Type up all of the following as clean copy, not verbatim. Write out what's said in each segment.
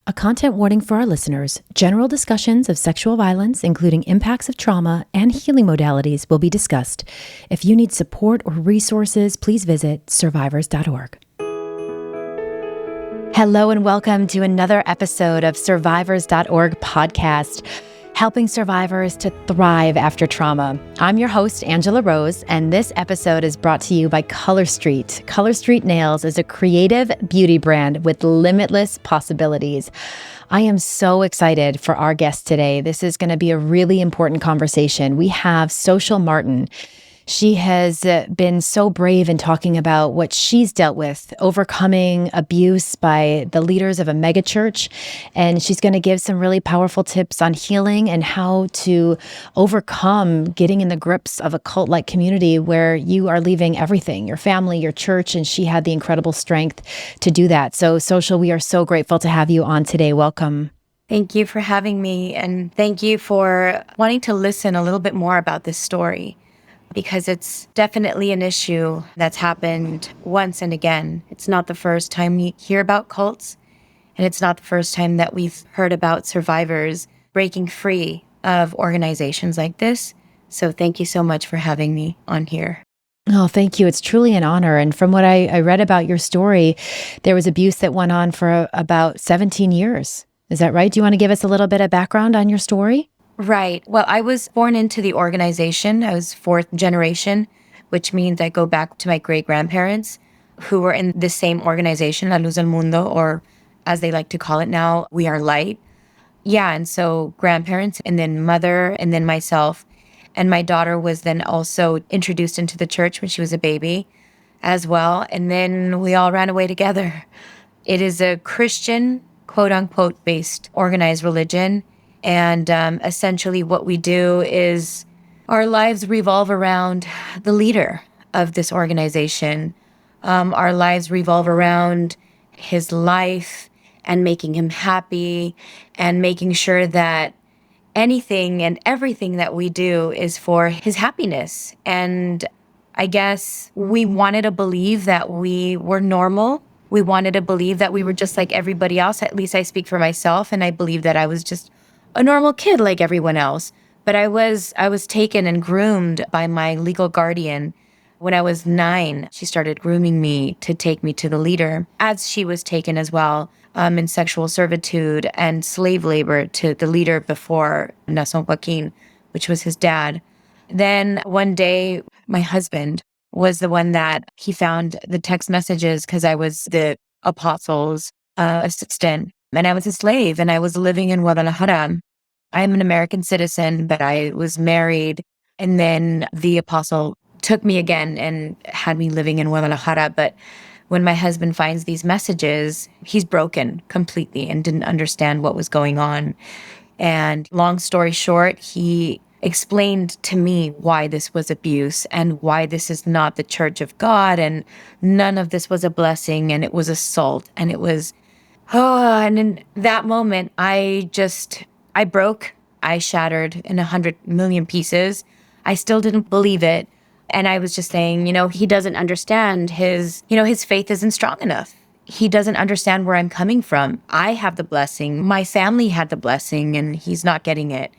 A content warning for our listeners. General discussions of sexual violence, including impacts of trauma and healing modalities, will be discussed. If you need support or resources, please visit survivors.org. Hello and welcome to another episode of survivors.org podcast, helping survivors to thrive after trauma. I'm your host, Angela Rose, and this episode is brought to you by Color Street. Color Street Nails is a creative beauty brand with limitless possibilities. I am so excited for our guest today. This is going to be a really important conversation. We have Sochil Martin. She has been so brave in talking about what she's dealt with, overcoming abuse by the leaders of a megachurch. And she's going to give some really powerful tips on healing and how to overcome getting in the grips of a cult-like community where you are leaving everything, your family, your church, and she had the incredible strength to do that. So, Sochil, we are so grateful to have you on today. Welcome. Thank you for having me, and thank you for wanting to listen a little bit more about this story, because it's definitely an issue that's happened once and again. It's not the first time we hear about cults, and it's not the first time that we've heard about survivors breaking free of organizations like this. So thank you so much for having me on here. Oh, thank you. It's truly an honor. And from what I read about your story, there was abuse that went on for about 17 years. Is that right? Do you want to give us a little bit of background on your story? Right. Well, I was born into the organization. I was fourth generation, which means I go back to my great-grandparents who were in the same organization, La Luz del Mundo, or as they like to call it now, We Are Light. Yeah, and so grandparents, and then mother, and then myself. And my daughter was then also introduced into the church when she was a baby as well. And then we all ran away together. It is a Christian, quote-unquote, based organized religion. And essentially what we do is our lives revolve around the leader of this organization. Our lives revolve around his life and making him happy and making sure that anything and everything that we do is for his happiness. And I guess we wanted to believe that we were normal. We wanted to believe that we were just like everybody else. At least I speak for myself, and I believe that I was just a normal kid like everyone else. But I was taken and groomed by my legal guardian. When I was 9, she started grooming me to take me to the leader, as she was taken as well in sexual servitude and slave labor to the leader before Nason Joaquin, which was his dad. Then one day, my husband was the one that he found the text messages because I was the apostle's assistant. And I was a slave, and I was living in Guadalajara. I'm an American citizen, but I was married. And then the apostle took me again and had me living in Guadalajara. But when my husband finds these messages, he's broken completely and didn't understand what was going on. And long story short, he explained to me why this was abuse and why this is not the church of God. And none of this was a blessing, and it was assault, and it was... Oh, and in that moment, I broke. I shattered in 100 million pieces. I still didn't believe it. And I was just saying, he doesn't understand his faith isn't strong enough. He doesn't understand where I'm coming from. I have the blessing. My family had the blessing, and he's not getting it.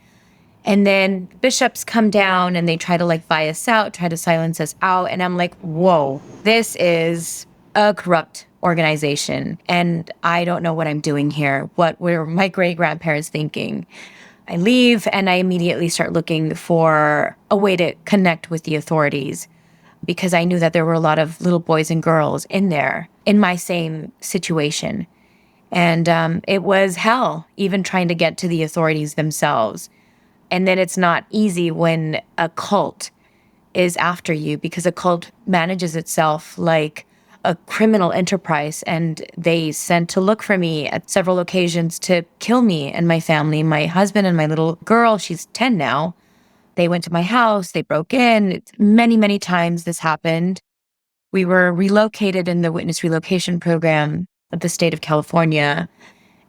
And then bishops come down and they try to buy us out, try to silence us out. And I'm like, whoa, this is a corrupt organization, and I don't know what I'm doing here. What were my great-grandparents thinking? I leave, and I immediately start looking for a way to connect with the authorities, because I knew that there were a lot of little boys and girls in there in my same situation. And it was hell, even trying to get to the authorities themselves. And then it's not easy when a cult is after you, because a cult manages itself like a criminal enterprise, and they sent to look for me at several occasions to kill me and my family, my husband and my little girl. She's 10 now. They went to my house. They broke in. Many, many times this happened. We were relocated in the witness relocation program of the state of California.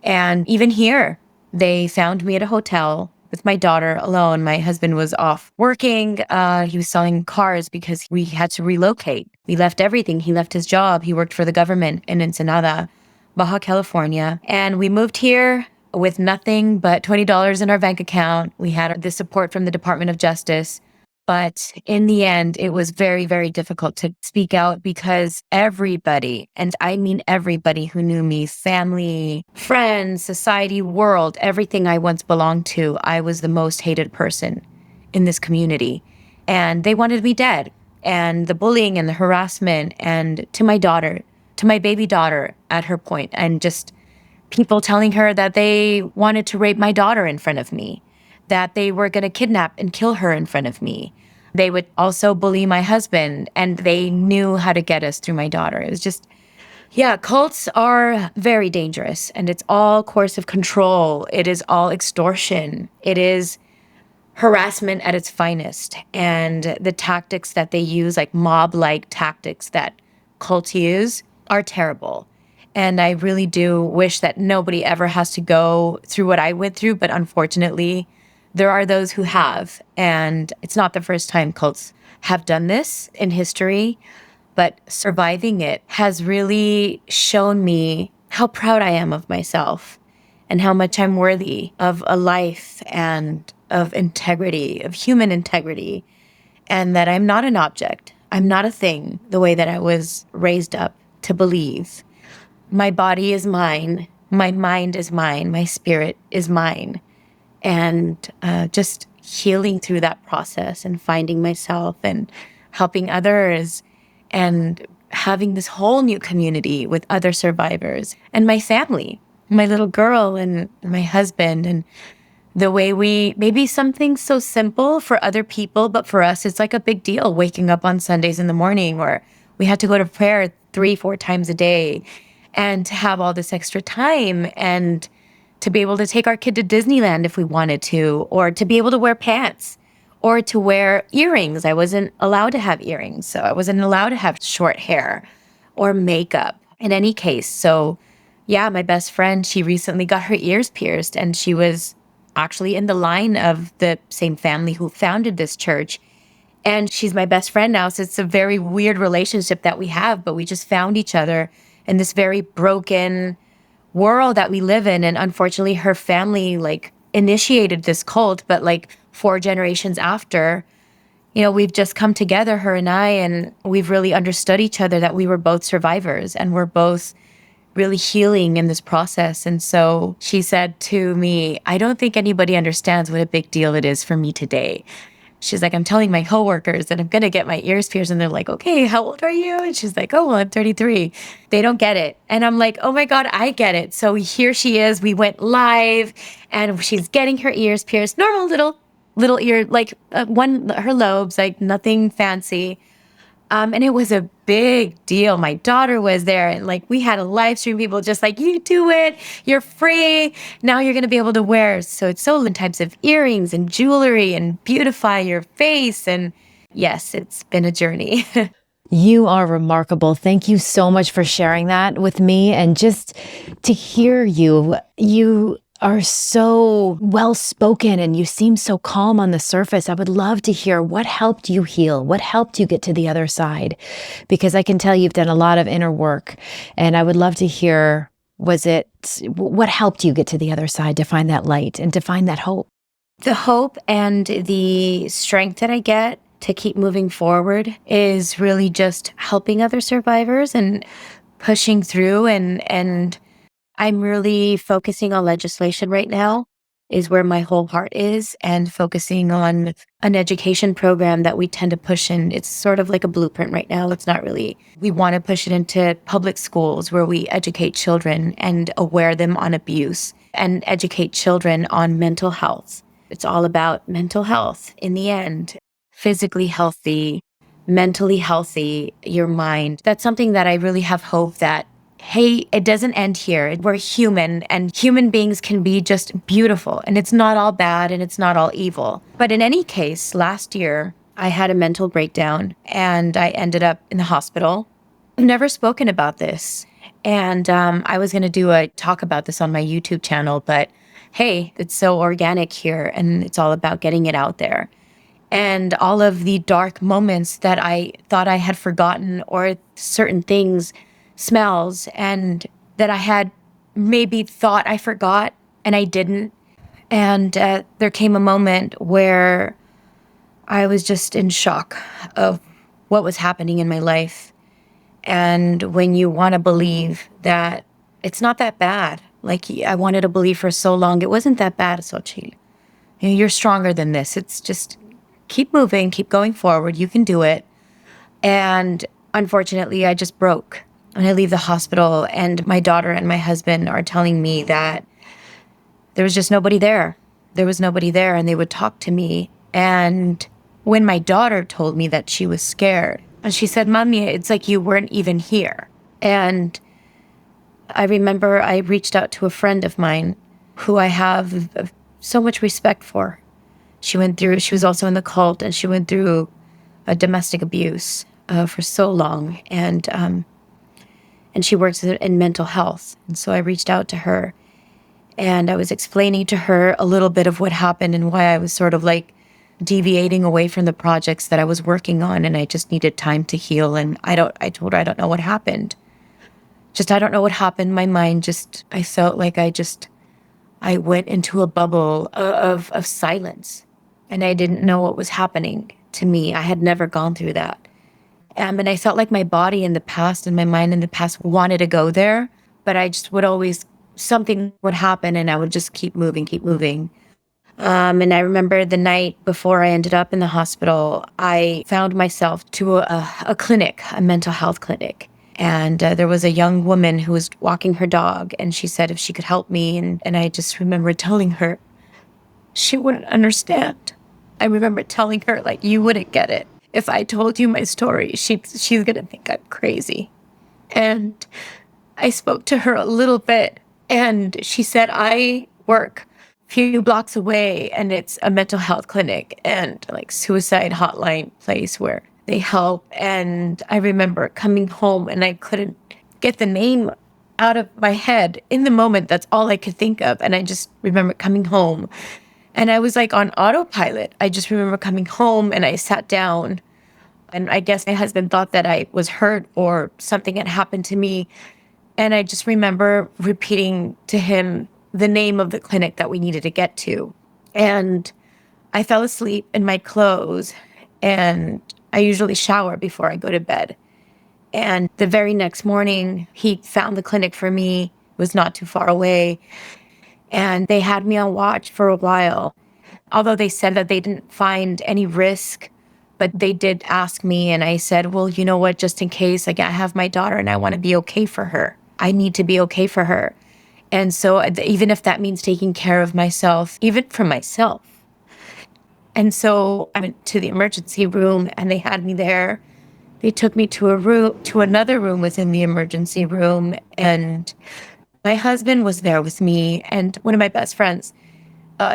And even here, they found me at a hotel with my daughter alone. My husband was off working. He was selling cars because we had to relocate. We left everything. He left his job. He worked for the government in Ensenada. Baja California. And we moved here with nothing but $20 in our bank account. We had the support from the Department of Justice. But in the end, it was very, very difficult to speak out because everybody, and I mean everybody who knew me, family, friends, society, world, everything I once belonged to, I was the most hated person in this community. And they wanted me dead. And the bullying and the harassment, and to my daughter, to my baby daughter at her point, and just people telling her that they wanted to rape my daughter in front of me, that they were going to kidnap and kill her in front of me. They would also bully my husband, and they knew how to get us through my daughter. It was just, yeah, cults are very dangerous, and it's all coercive control. It is all extortion. It is harassment at its finest. And the tactics that they use, like mob-like tactics that cults use, are terrible. And I really do wish that nobody ever has to go through what I went through, but unfortunately, there are those who have. And it's not the first time cults have done this in history, but surviving it has really shown me how proud I am of myself and how much I'm worthy of a life and of integrity, of human integrity, and that I'm not an object. I'm not a thing the way that I was raised up to believe. My body is mine. My mind is mine. My spirit is mine. And just healing through that process and finding myself and helping others and having this whole new community with other survivors and my family, my little girl and my husband, and the way maybe something so simple for other people, but for us, it's like a big deal waking up on Sundays in the morning, or we had to go to prayer 3-4 times a day, and to have all this extra time and to be able to take our kid to Disneyland if we wanted to, or to be able to wear pants or to wear earrings. I wasn't allowed to have earrings, so I wasn't allowed to have short hair or makeup in any case. So yeah, my best friend, she recently got her ears pierced, and she was actually in the line of the same family who founded this church. And she's my best friend now. So it's a very weird relationship that we have, but we just found each other in this very broken world that we live in. And unfortunately, her family initiated this cult, but 4 generations after, we've just come together, her and I, and we've really understood each other, that we were both survivors and we're both really healing in this process. And so she said to me, I don't think anybody understands what a big deal it is for me today. She's like, I'm telling my coworkers that I'm going to get my ears pierced. And they're like, okay, how old are you? And she's like, oh, well, I'm 33. They don't get it. And I'm like, oh my God, I get it. So here she is. We went live and she's getting her ears pierced. Normal little ear, her lobes, nothing fancy. And it was a big deal. My daughter was there, and we had a live stream, people just you do it, you're free. Now you're going to be able to wear. So it's so many types of earrings and jewelry and beautify your face. And yes, it's been a journey. You are remarkable. Thank you so much for sharing that with me. And just to hear you are so well-spoken and you seem so calm on the surface. I would love to hear what helped you heal, what helped you get to the other side, because I can tell you've done a lot of inner work, and I would love to hear, what helped you get to the other side, to find that light and to find that hope? The hope and the strength that I get to keep moving forward is really just helping other survivors and pushing through, and I'm really focusing on legislation right now, is where my whole heart is, and focusing on an education program that we tend to push in. It's sort of like a blueprint right now. It's not really, we want to push it into public schools where we educate children and aware them on abuse and educate children on mental health. It's all about mental health in the end, physically healthy, mentally healthy, your mind. That's something that I really have hope that, hey, it doesn't end here. We're human, and human beings can be just beautiful, and it's not all bad and it's not all evil. But in any case, last year, I had a mental breakdown and I ended up in the hospital. I've never spoken about this. And I was going to do a talk about this on my YouTube channel, but hey, it's so organic here and it's all about getting it out there. And all of the dark moments that I thought I had forgotten, or certain things, smells and that I had maybe thought I forgot, and I didn't. And there came a moment where I was just in shock of what was happening in my life. And when you want to believe that it's not that bad, like I wanted to believe for so long, it wasn't that bad, Sochil. You're stronger than this. It's just keep moving, keep going forward. You can do it. And unfortunately, I just broke. And I leave the hospital, and my daughter and my husband are telling me that there was just nobody there. There was nobody there, and they would talk to me. And when my daughter told me that she was scared, and she said, "Mommy, it's like you weren't even here." And I remember I reached out to a friend of mine who I have so much respect for. She was also in the cult, and she went through a domestic abuse for so long. And she works in mental health. And so I reached out to her, and I was explaining to her a little bit of what happened and why I was sort of like deviating away from the projects that I was working on, and I just needed time to heal. And I told her I don't know what happened. I don't know what happened. My mind I felt like I went into a bubble of silence, and I didn't know what was happening to me. I had never gone through that. And I felt like my body in the past and my mind in the past wanted to go there, but I just would always, something would happen and I would just keep moving, keep moving. And I remember the night before I ended up in the hospital, I found myself to a clinic, a mental health clinic. And there was a young woman who was walking her dog, and she said if she could help me. And I just remember telling her she wouldn't understand. I remember telling her, like, you wouldn't get it. If I told you my story, she's going to think I'm crazy. And I spoke to her a little bit, and she said, I work a few blocks away, and it's a mental health clinic and like suicide hotline place where they help. And I remember coming home, and I couldn't get the name out of my head. In the moment, that's all I could think of. And I just remember coming home, and I was like on autopilot. I just remember coming home, and I sat down, and I guess my husband thought that I was hurt or something had happened to me. And I just remember repeating to him the name of the clinic that we needed to get to. And I fell asleep in my clothes, and I usually shower before I go to bed. And the very next morning, he found the clinic for me. It was not too far away. And they had me on watch for a while. Although they said that they didn't find any risk, but they did ask me, and I said, well, you know what, just in case, like, I have my daughter and I want to be okay for her. I need to be okay for her. And so even if that means taking care of myself, even for myself. And so I went to the emergency room, and they had me there. They took me to another room within the emergency room, and my husband was there with me, and one of my best friends,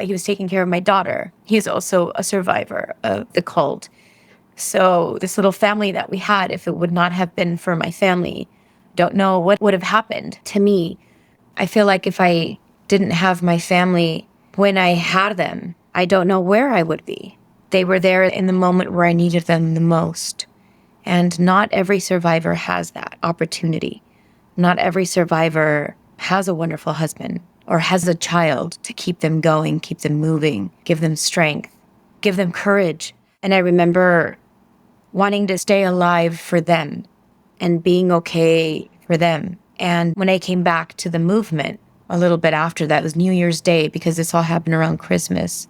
he was taking care of my daughter. He is also a survivor of the cult. So this little family that we had, if it would not have been for my family, don't know what would have happened to me. I feel like if I didn't have my family when I had them, I don't know where I would be. They were there in the moment where I needed them the most. And not every survivor has that opportunity. Not every survivor has a wonderful husband or has a child to keep them going, keep them moving, give them strength, give them courage. And I remember wanting to stay alive for them and being okay for them. And when I came back to the movement a little bit after that, it was New Year's Day, because this all happened around Christmas.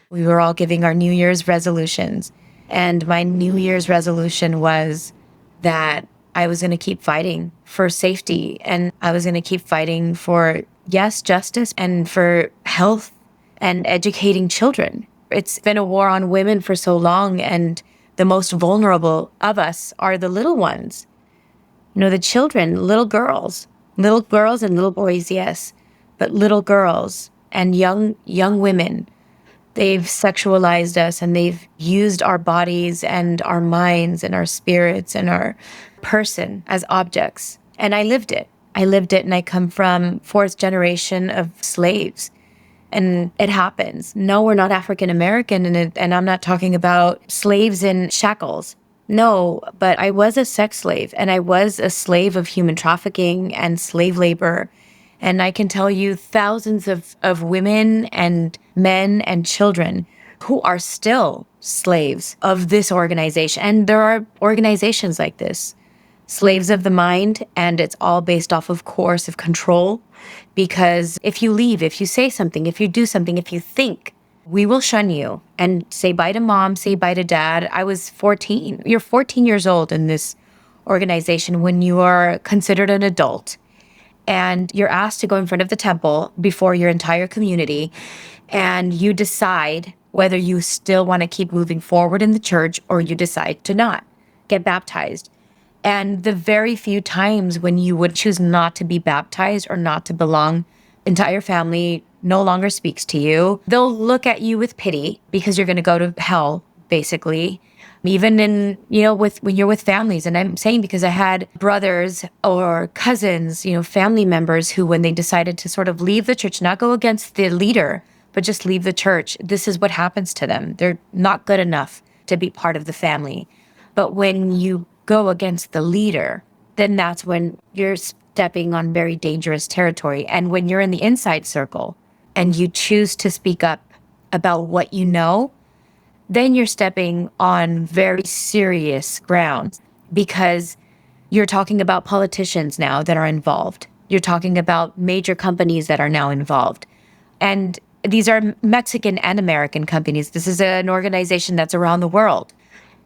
We were all giving our New Year's resolutions. And my New Year's resolution was that I was going to keep fighting for safety, and I was going to keep fighting for, yes, justice, and for health and educating children. It's been a war on women for so long, and the most vulnerable of us are the little ones. You know, the children, little girls and little boys, yes, but little girls and young women. They've sexualized us, and they've used our bodies and our minds and our spirits and our person as objects. And I lived it. And I come from fourth generation of slaves. And it happens. No, we're not African American, and I'm not talking about slaves in shackles. No, but I was a sex slave, and I was a slave of human trafficking and slave labor. And I can tell you thousands of women and men and children who are still slaves of this organization. And there are organizations like this, slaves of the mind, and it's all based off of coercive control. Because if you leave, if you say something, if you do something, if you think, we will shun you and say bye to mom, say bye to dad. I was 14. You're 14 years old in this organization when you are considered an adult, and you're asked to go in front of the temple before your entire community, and you decide whether you still want to keep moving forward in the church or you decide to not get baptized. And the very few times when you would choose not to be baptized or not to belong, entire family no longer speaks to you. They'll look at you with pity because you're going to go to hell, basically. Even in, when you're with families. And I'm saying because I had brothers or cousins, family members who, when they decided to sort of leave the church, not go against the leader, but just leave the church, this is what happens to them. They're not good enough to be part of the family. But when you go against the leader, then that's when you're stepping on very dangerous territory. And when you're in the inside circle and you choose to speak up about what you know, then you're stepping on very serious ground, because you're talking about politicians now that are involved. You're talking about major companies that are now involved. And these are Mexican and American companies. This is an organization that's around the world,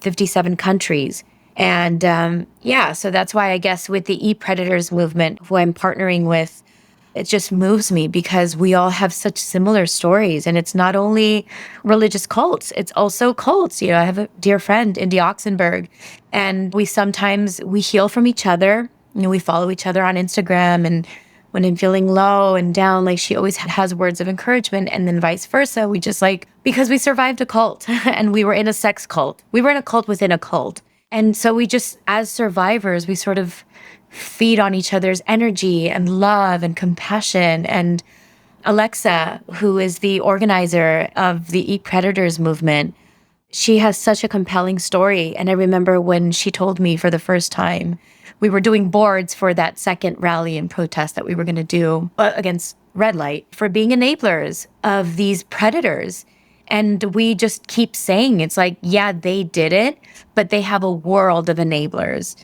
57 countries. And so that's why I guess with the e-predators movement, who I'm partnering with, it just moves me because we all have such similar stories. And it's not only religious cults, it's also cults. I have a dear friend, Indy Oxenberg, and we heal from each other. We follow each other on Instagram. And when I'm feeling low and down, like, she always has words of encouragement, and then vice versa. We just because we survived a cult and we were in a sex cult. We were in a cult within a cult. And so we just, as survivors, we sort of feed on each other's energy and love and compassion. And Alexa, who is the organizer of the Eat Predators movement, she has such a compelling story. And I remember when she told me for the first time, we were doing boards for that second rally and protest that we were going to do against red light for being enablers of these predators. And we just keep saying, it's like, yeah, they did it, but they have a world of enablers.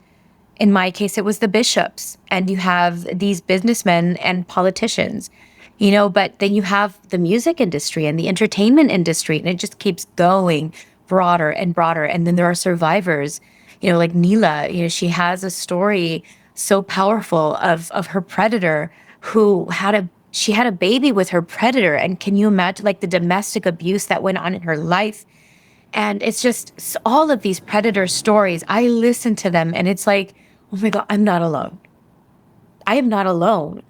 In my case, it was the bishops, and you have these businessmen and politicians, but then you have the music industry and the entertainment industry, and it just keeps going broader and broader. And then there are survivors, like Neela, she has a story so powerful of her predator who she had a baby with her predator. And can you imagine the domestic abuse that went on in her life? And it's just all of these predator stories. I listen to them and it's like, oh my God, I'm not alone. I am not alone.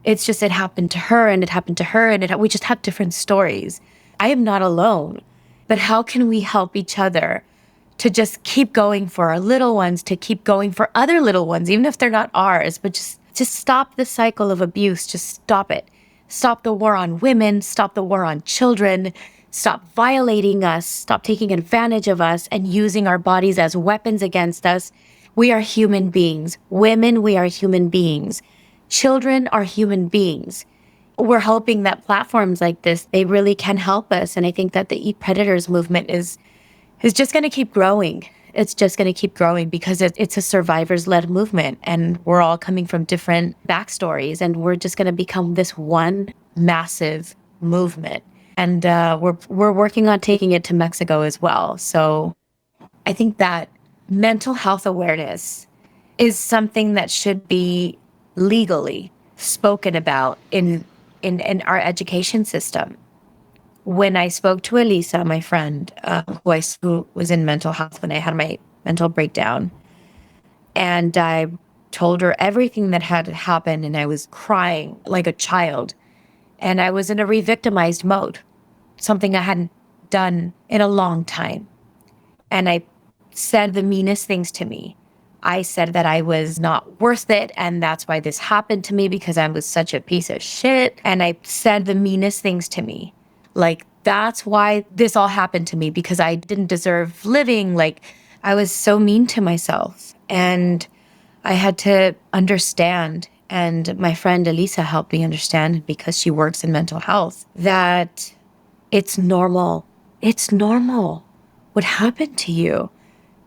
It's just, it happened to her and it happened to her, and we just have different stories. I am not alone. But how can we help each other to just keep going for our little ones, to keep going for other little ones, even if they're not ours, but just stop the cycle of abuse. Just stop it. Stop the war on women, stop the war on children, stop violating us, stop taking advantage of us and using our bodies as weapons against us. We are human beings. Women, we are human beings. Children are human beings. We're hoping that platforms like this, they really can help us. And I think that the Eat Predators movement is just going to keep growing. It's just going to keep growing because it's a survivors-led movement, and we're all coming from different backstories, and we're just going to become this one massive movement. And we're working on taking it to Mexico as well. So I think that mental health awareness is something that should be legally spoken about in our education system. When I spoke to Elisa, my friend, who was in mental health when I had my mental breakdown, and I told her everything that had happened, and I was crying like a child, and I was in a re-victimized mode, something I hadn't done in a long time. And I said the meanest things to me. I said that I was not worth it, and that's why this happened to me, because I was such a piece of shit. And I said the meanest things to me. Like, that's why this all happened to me, because I didn't deserve living. Like, I was so mean to myself, and I had to understand, and my friend Elisa helped me understand, because she works in mental health, that it's normal. It's normal what happened to you.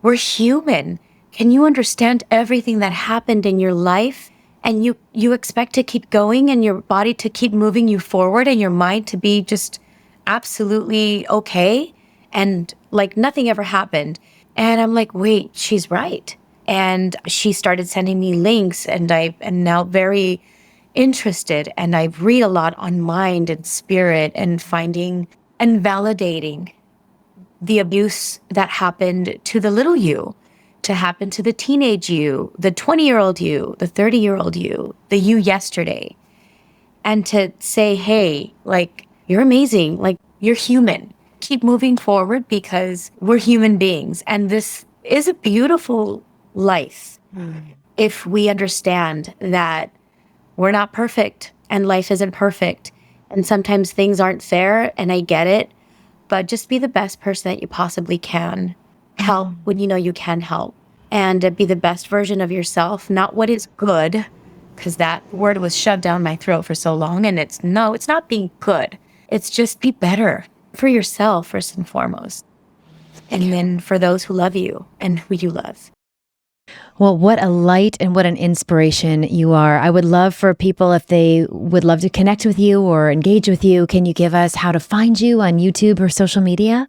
We're human. Can you understand everything that happened in your life? And you expect to keep going, and your body to keep moving you forward, and your mind to be just absolutely okay, and like nothing ever happened. And I'm like, wait, she's right. And she started sending me links, and I am now very interested, and I read a lot on mind and spirit, and finding and validating the abuse that happened to the little you, to happen to the teenage you, the 20-year-old you, the 30-year-old you, the you yesterday. And to say, hey, like, you're amazing. Like, you're human. Keep moving forward, because we're human beings. And this is a beautiful life if we understand that we're not perfect, and life isn't perfect. And sometimes things aren't fair, and I get it. But just be the best person that you possibly can. Help when you know you can help. And be the best version of yourself, not what is good, because that word was shoved down my throat for so long. And it's not being good. It's just be better for yourself, first and foremost. And then for those who love you and who you love. Well, what a light and what an inspiration you are. I would love for people, if they would love to connect with you or engage with you, can you give us how to find you on YouTube or social media?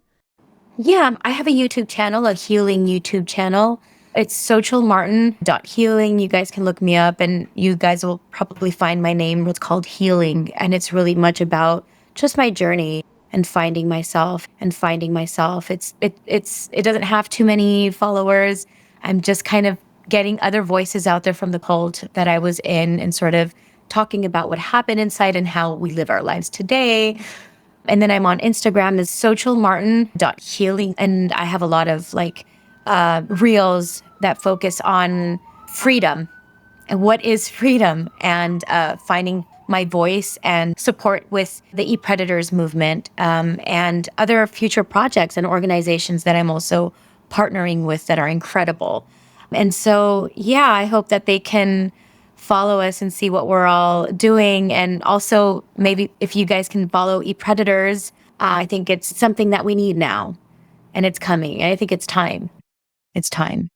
Yeah, I have a YouTube channel, a healing YouTube channel. It's sochilmartin.healing. You guys can look me up, and you guys will probably find my name. It's called Healing, and it's really much about just my journey and finding myself and finding myself. It doesn't have too many followers. I'm just kind of getting other voices out there from the cult that I was in, and sort of talking about what happened inside and how we live our lives today. And then I'm on Instagram as sochilmartin.healing. And I have a lot of reels that focus on freedom and what is freedom, and finding my voice and support with the e-predators movement, and other future projects and organizations that I'm also partnering with that are incredible. And so, yeah, I hope that they can follow us and see what we're all doing. And also, maybe if you guys can follow e-predators, I think it's something that we need now. And it's coming. I think it's time. It's time.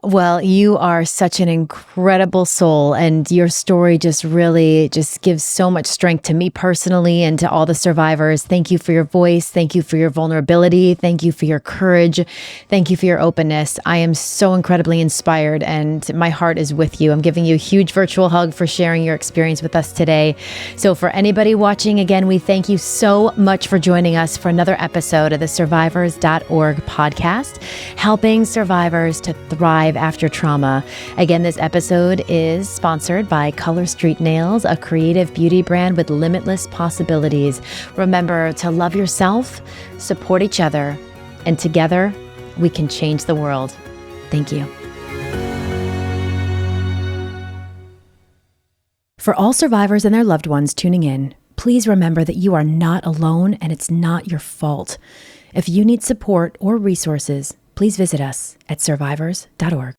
Well, you are such an incredible soul, and your story just really just gives so much strength to me personally and to all the survivors. Thank you for your voice. Thank you for your vulnerability. Thank you for your courage. Thank you for your openness. I am so incredibly inspired, and my heart is with you. I'm giving you a huge virtual hug for sharing your experience with us today. So for anybody watching, again, we thank you so much for joining us for another episode of the Survivors.org podcast, helping survivors to thrive after trauma. Again, this episode is sponsored by Color Street Nails, a creative beauty brand with limitless possibilities. Remember to love yourself, support each other, and together we can change the world. Thank you. For all survivors and their loved ones tuning in, please remember that you are not alone, and it's not your fault. If you need support or resources, please visit us at survivors.org.